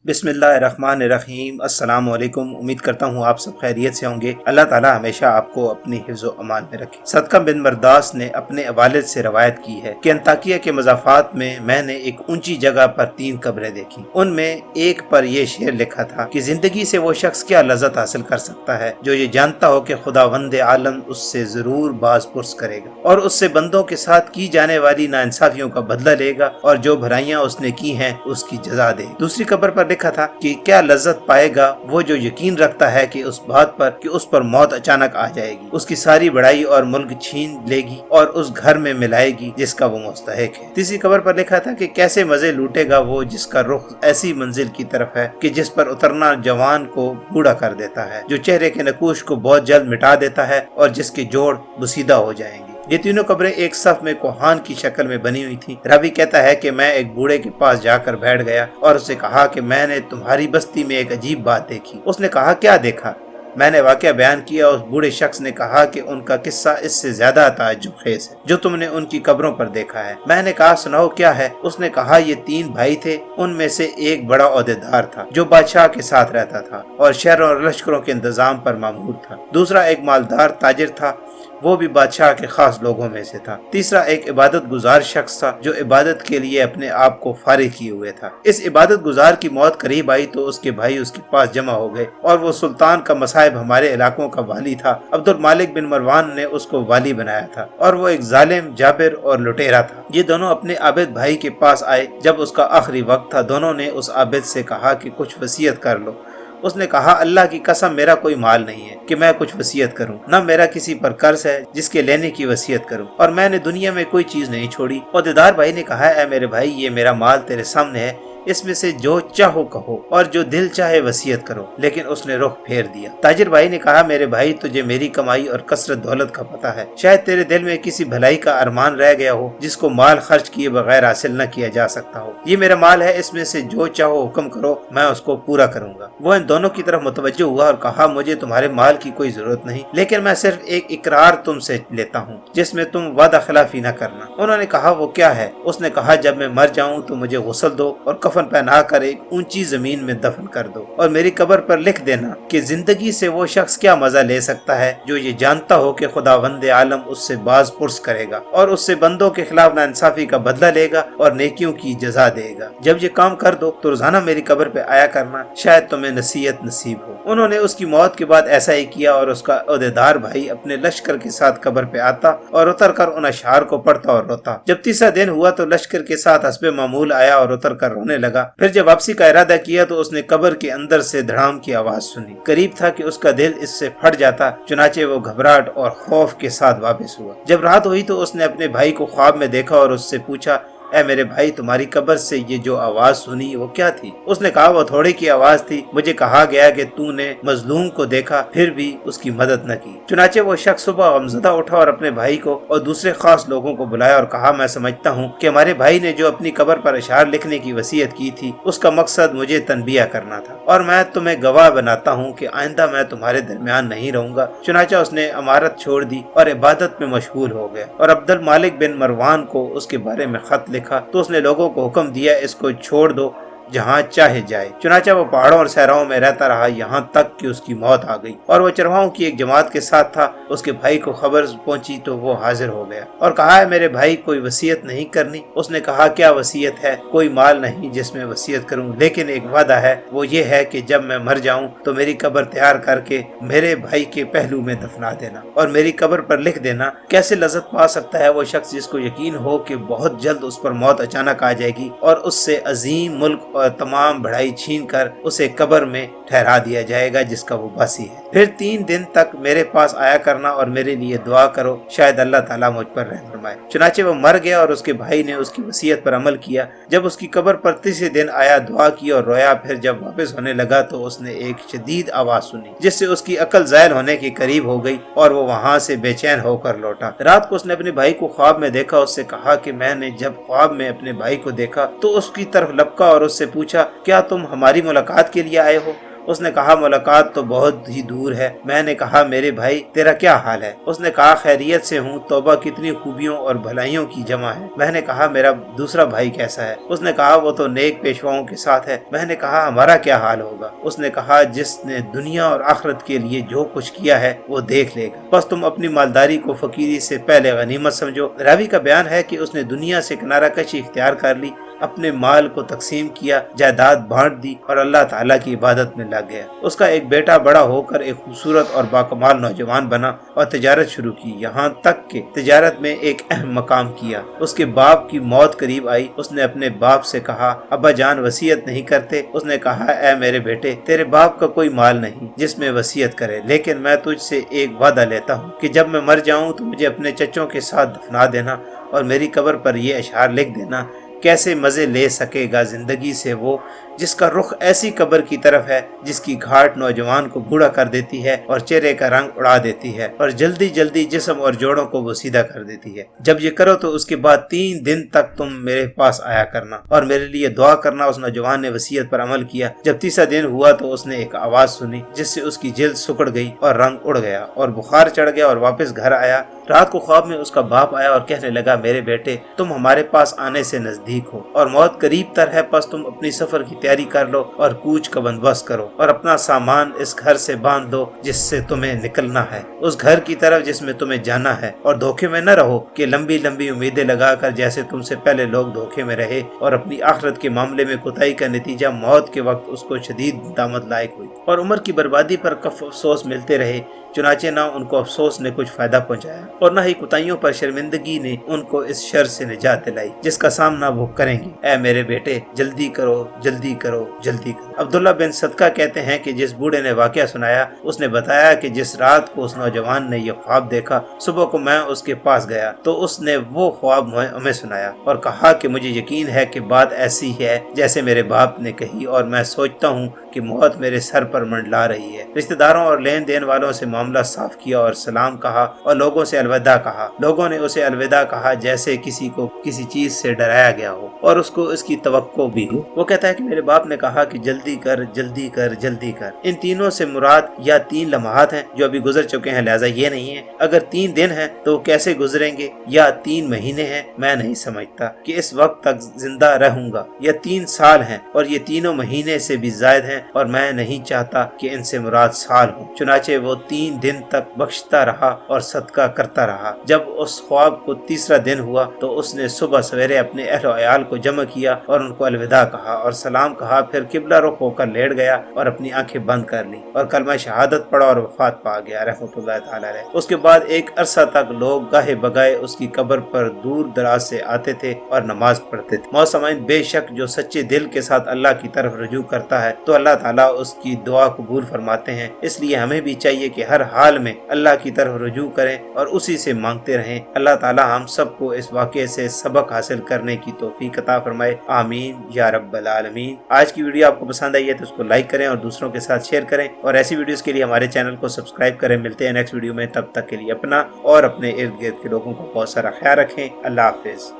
بسم اللہ الرحمن الرحیم۔ السلام علیکم۔ امید کرتا ہوں آپ سب خیریت سے ہوں گے۔ اللہ تعالی ہمیشہ آپ کو اپنی حفظ و امان میں رکھے۔ صدقہ بن مرداس نے اپنے والد سے روایت کی ہے کہ انطاکیہ کے مضافات میں نے ایک اونچی جگہ پر 3 قبریں دیکھی۔ ان میں ایک پر یہ شعر لکھا تھا کہ زندگی سے وہ شخص کیا لذت حاصل کر سکتا ہے جو یہ جانتا ہو کہ خداوند عالم اس سے ضرور باز پرس کرے گا اور اس سے بندوں کے ساتھ کی جانے والی ناانصافیوں کا بدلہ لے گا اور جو بھلائیاں اس نے کی ہیں اس کی جزا دے۔ دوسری قبر پر لکھا تھا کہ کیا لذت پائے گا وہ جو یقین رکھتا ہے کہ اس بات پر کہ اس پر موت اچانک آ جائے گی، اس کی ساری بڑائی اور ملک چھین لے گی اور اس گھر میں ملائے گی جس کا وہ مستحق ہے۔ تیسری قبر پر لکھا تھا کہ کیسے مزے لوٹے گا وہ جس کا رخ ایسی منزل کی طرف ہے کہ جس پر اترنا جوان کو بوڑھا کر دیتا ہے، جو چہرے کے نقوش کو بہت جلد مٹا دیتا ہے اور جس کے جوڑ بسیدہ ہو جائیں گے۔ یہ تینوں قبریں ایک صف میں کوہان کی شکل میں بنی ہوئی تھیں۔ راوی کہتا ہے کہ میں ایک بوڑھے کے پاس جا کر بیٹھ گیا اور اسے کہا کہ میں نے تمہاری بستی میں ایک عجیب بات دیکھی۔ اس نے کہا کیا دیکھا؟ میں نے واقعہ بیان کیا۔ اس بوڑھے شخص نے کہا کہ ان کا قصہ اس سے زیادہ تعجب خیز ہے جو تم نے ان کی قبروں پر دیکھا ہے۔ میں نے کہا سناؤ کیا ہے؟ اس نے کہا یہ 3 بھائی تھے، ان میں سے ایک بڑا عہدیدار تھا جو بادشاہ کے ساتھ رہتا تھا اور شہروں اور لشکروں کے انتظام پر مامور تھا۔ دوسرا ایک مالدار تاجر تھا، وہ بھی بادشاہ کے خاص لوگوں میں سے تھا۔ تیسرا ایک عبادت گزار شخص تھا جو عبادت کے لیے اپنے آپ کو فارغ کیے ہوئے تھا۔ اس عبادت گزار کی موت قریب آئی تو اس کے بھائی اس کے پاس جمع ہو گئے اور وہ سلطان کا مصائب ہمارے علاقوں کا والی تھا عبد المالک بن مروان نے اس کو والی بنایا تھا اور وہ ایک ظالم جابر اور لٹیرا تھا۔ یہ دونوں اپنے عابد بھائی کے پاس آئے جب اس کا آخری وقت تھا۔ دونوں نے اس عابد سے کہا کہ کچھ وصیت کر لو۔ اس نے کہا اللہ کی قسم میرا کوئی مال نہیں ہے کہ میں کچھ وصیت کروں، نہ میرا کسی پر قرض ہے جس کے لینے کی وصیت کروں، اور میں نے دنیا میں کوئی چیز نہیں چھوڑی۔ عہدیدار بھائی نے کہا اے میرے بھائی یہ میرا مال تیرے سامنے ہے، اس میں سے جو چاہو کہو اور جو دل چاہے وصیت کرو، لیکن اس نے رخ پھیر دیا۔ تاجر بھائی نے کہا میرے بھائی تجھے میری کمائی اور کثرت دولت کا پتہ ہے، شاید تیرے دل میں کسی بھلائی کا ارمان رہ گیا ہو جس کو مال خرچ کیے بغیر حاصل نہ کیا جا سکتا ہو۔ یہ میرا مال ہے، اس میں سے جو چاہو حکم کرو، میں اس کو پورا کروں گا۔ وہ ان دونوں کی طرف متوجہ ہوا اور کہا مجھے تمہارے مال کی کوئی ضرورت نہیں، لیکن میں صرف ایک اقرار تم سے لیتا ہوں جس میں تم وعدہ خلافی نہ کرنا۔ انہوں نے کہا وہ کیا ہے؟ اس نے کہا جب میں مر جاؤں تو مجھے غسل دو اور کفن پہنا کر ایک اونچی زمین میں دفن کر دو اور میری قبر پر لکھ دینا کہ زندگی سے وہ شخص کیا مزہ لے سکتا ہے جو یہ جانتا ہو کہ خداوند عالم اس سے باز پرس کرے گا اور اس سے بندوں کے خلاف ناانصافی کا بدلہ لے گا اور نیکیوں کی جزا دے گا۔ جب یہ کام کر دو تو روزانہ میری قبر پہ آیا کرنا، شاید تمہیں نصیحت نصیب ہو۔ انہوں نے اس کی موت کے بعد ایسا ہی کیا اور اس کا عہدیدار بھائی اپنے لشکر کے ساتھ قبر پہ آتا اور اتر کر ان اشعار کو پڑھتا اور روتا۔ جب تیسرا دن ہوا تو لشکر کے ساتھ حسب معمول آیا اور اتر کر رونے لگا۔ پھر جب واپسی کا ارادہ کیا تو اس نے قبر کے اندر سے دھڑام کی آواز سنی۔ قریب تھا کہ اس کا دل اس سے پھٹ جاتا، چنانچہ وہ گھبراہٹ اور خوف کے ساتھ واپس ہوا۔ جب رات ہوئی تو اس نے اپنے بھائی کو خواب میں دیکھا اور اس سے پوچھا اے میرے بھائی تمہاری قبر سے یہ جو آواز سنی وہ کیا تھی؟ اس نے کہا وہ تھوڑے کی آواز تھی، مجھے کہا گیا کہ تو نے مظلوم کو دیکھا پھر بھی اس کی مدد نہ کی۔ چنانچہ وہ شخص صبح غمزدہ اٹھا اور اپنے بھائی کو اور دوسرے خاص لوگوں کو بلایا اور کہا میں سمجھتا ہوں کہ ہمارے بھائی نے جو اپنی قبر پر اشعار لکھنے کی وصیت کی تھی اس کا مقصد مجھے تنبیہ کرنا تھا، اور میں تمہیں گواہ بناتا ہوں کہ آئندہ میں تمہارے درمیان نہیں رہوں گا۔ چنانچہ اس نے امارت چھوڑ دی اور عبادت میں مشغول ہو گیا، اور عبد المالک بن مروان کو اس کے بارے میں خط لکھا تو اس نے لوگوں کو حکم دیا اس کو چھوڑ دو جہاں چاہے جائے۔ چنانچہ وہ پہاڑوں اور صحراؤں میں رہتا رہا یہاں تک کہ اس کی موت آ گئی، اور وہ چرواہوں کی ایک جماعت کے ساتھ تھا۔ اس کے بھائی کو خبر پہنچی تو وہ حاضر ہو گیا اور کہا ہے میرے بھائی کوئی وصیت نہیں کرنی؟ اس نے کہا کیا وصیت ہے؟ کوئی مال نہیں جس میں وصیت کروں، لیکن ایک وعدہ ہے، وہ یہ ہے کہ جب میں مر جاؤں تو میری قبر تیار کر کے میرے بھائی کے پہلو میں دفنا دینا اور میری قبر پر لکھ دینا کیسے لذت پا سکتا ہے وہ شخص جس کو یقین ہو کہ بہت جلد اس پر موت اچانک آ جائے گی اور اس سے عظیم ملک اور تمام بڑائی چھین کر اسے قبر میں ٹھہرا دیا جائے گا جس کا وہ باسی ہے۔ پھر 3 دن تک میرے پاس آیا کرنا اور میرے لیے دعا کرو، شاید اللہ تعالیٰ مجھ پر رحم فرمائے۔ چنانچہ وہ مر گیا اور اس کے بھائی نے اس کی وصیت پر عمل کیا۔ جب اس کی قبر پر تیسرے دن آیا دعا کی اور رویا، پھر جب واپس ہونے لگا تو اس نے ایک شدید آواز سنی جس سے اس کی عقل زائل ہونے کے قریب ہو گئی اور وہ وہاں سے بے چین ہو کر لوٹا۔ رات کو اس نے اپنے بھائی کو خواب میں دیکھا۔ اس سے کہا کہ میں نے جب خواب میں اپنے بھائی کو دیکھا تو اس کی طرف لپکا اور اس سے پوچھا کیا تم ہماری ملاقات کے لیے آئے ہو؟ اس نے کہا ملاقات تو بہت ہی دور ہے۔ میں نے کہا میرے بھائی تیرا کیا حال ہے؟ اس نے کہا خیریت سے ہوں، توبہ کتنی خوبیوں اور بھلائیوں کی جمع ہے۔ میں نے کہا میرا دوسرا بھائی کیسا ہے؟ اس نے کہا وہ تو نیک پیشواؤں کے ساتھ ہے۔ میں نے کہا ہمارا کیا حال ہوگا؟ اس نے کہا جس نے دنیا اور آخرت کے لیے جو کچھ کیا ہے وہ دیکھ لے گا، بس تم اپنی مالداری کو فقیری سے پہلے غنیمت سمجھو۔ راوی کا بیان ہے کہ اس نے دنیا سے کنارہ کشی اختیار کر لی، اپنے مال کو تقسیم کیا، جائیداد بانٹ دی اور اللہ تعالیٰ کی عبادت میں لگ گیا۔ اس کا ایک بیٹا بڑا ہو کر ایک خوبصورت اور باکمال نوجوان بنا اور تجارت شروع کی، یہاں تک کہ تجارت میں ایک اہم مقام کیا۔ اس کے باپ کی موت قریب آئی۔ اس نے اپنے باپ سے کہا ابا جان وصیت نہیں کرتے؟ اس نے کہا اے میرے بیٹے تیرے باپ کا کوئی مال نہیں جس میں وصیت کرے، لیکن میں تجھ سے ایک وعدہ لیتا ہوں کہ جب میں مر جاؤں تو مجھے اپنے چچوں کے ساتھ دفنا دینا اور میری قبر پر یہ اشعار لکھ دینا، کیسے مزے لے سکے گا زندگی سے وہ جس کا رخ ایسی قبر کی طرف ہے جس کی گھاٹ نوجوان کو بوڑھا کر دیتی ہے اور چہرے کا رنگ اڑا دیتی ہے اور جلدی جلدی جسم اور جوڑوں کو وہ سیدھا کر دیتی ہے۔ جب یہ کرو تو اس کے بعد 3 دن تک تم میرے پاس آیا کرنا اور میرے لیے دعا کرنا۔ اس نوجوان نے وصیت پر عمل کیا۔ جب تیسرا دن ہوا تو اس نے ایک آواز سنی جس سے اس کی جلد سکڑ گئی اور رنگ اڑ گیا اور بخار چڑھ گیا اور واپس گھر آیا۔ رات کو خواب میں اس کا باپ آیا اور کہنے لگا میرے بیٹے تم ہمارے پاس آنے سے نزدیک ہو اور موت قریب تر ہے، پس تم اپنی سفر کی تیاری کر لو اور کوچ کا بندوبست کرو اور اپنا سامان اس گھر سے باندھ دو جس سے تمہیں نکلنا ہے، اس گھر کی طرف جس میں تمہیں جانا ہے، اور دھوکے میں نہ رہو کہ لمبی لمبی امیدیں لگا کر جیسے تم سے پہلے لوگ دھوکے میں رہے اور اپنی آخرت کے معاملے میں کوتاہی کا نتیجہ موت کے وقت اس کو شدید ندامت لائق ہوئی اور عمر کی بربادی پر کف افسوس ملتے رہے، چنانچہ نہ ان کو افسوس نے کچھ فائدہ پہنچایا اور نہ ہی کوتاہیوں پر شرمندگی نے ان کو اس شر سے نجات دلائی جس کا سامنا وہ کریں گے۔ اے میرے بیٹے جلدی کرو جلدی کرو جلدی کرو۔ عبداللہ بن صدقہ کہتے ہیں کہ جس بوڑھے نے واقعہ سنایا اس نے بتایا کہ جس رات کو اس نوجوان نے یہ خواب دیکھا صبح کو میں اس کے پاس گیا تو اس نے وہ خواب ہمیں سنایا اور کہا کہ مجھے یقین ہے کہ بات ایسی ہے جیسے میرے باپ نے کہی اور میں سوچتا ہوں کہ موت میرے سر پر منڈلا رہی ہے۔ رشتہ داروں اور لین دین والوں سے معاملہ صاف کیا اور سلام کہا اور لوگوں سے الوداع کہا۔ لوگوں نے اسے الوداع کہا جیسے کسی کو کسی چیز سے ڈرایا گیا ہو اور اس کو اس کی توقع بھی ہو۔ وہ کہتا ہے کہ میرے باپ نے کہا کہ جلدی کر جلدی کر جلدی کر۔ ان تینوں سے مراد یا 3 لمحات ہیں جو ابھی گزر چکے ہیں، لہذا یہ نہیں ہے اگر 3 دن ہیں تو کیسے گزریں گے، یا 3 مہینے ہیں میں نہیں سمجھتا کہ اس وقت تک زندہ رہوں گا، یا 3 سال ہیں اور یہ تینوں مہینے سے بھی زائد ہیں اور میں نہیں چاہتا کہ ان سے مراد سال ہوں۔ چنانچہ وہ 3 دن تک بخشتا رہا اور صدقہ کرتا رہا۔ جب اس خواب کو تیسرا دن ہوا تو اس نے صبح سویرے اپنے اہل و عیال کو جمع کیا اور ان کو الوداع کہا اور سلام کہا، پھر قبلہ رخ ہو کر لیٹ گیا اور اپنی آنکھیں بند کر لی اور کلمہ شہادت پڑھا اور وفات پا گیا رحمۃ اللہ تعالی علیہ۔ اس کے بعد ایک عرصہ تک لوگ گاہے بگائے اس کی قبر پر دور دراز سے آتے تھے اور نماز پڑھتے تھے۔ موسمین بے شک جو سچے دل کے ساتھ اللہ کی طرف رجوع کرتا ہے تو اللہ تعالیٰ اس کی دعا قبول فرماتے ہیں، اس لیے ہمیں بھی چاہیے کہ ہر حال میں اللہ کی طرف رجوع کریں اور اسی سے مانگتے رہیں۔ اللہ تعالیٰ ہم سب کو اس واقعے سے سبق حاصل کرنے کی توفیق عطا فرمائے، آمین یا رب العالمین۔ آج کی ویڈیو آپ کو پسند آئی ہے تو اس کو لائک کریں اور دوسروں کے ساتھ شیئر کریں اور ایسی ویڈیوز کے لیے ہمارے چینل کو سبسکرائب کریں۔ ملتے ہیں نیکسٹ ویڈیو میں، تب تک کے لیے اپنا اور اپنے ارد گرد کے لوگوں کا بہت سارا خیال رکھیں۔ اللہ حافظ۔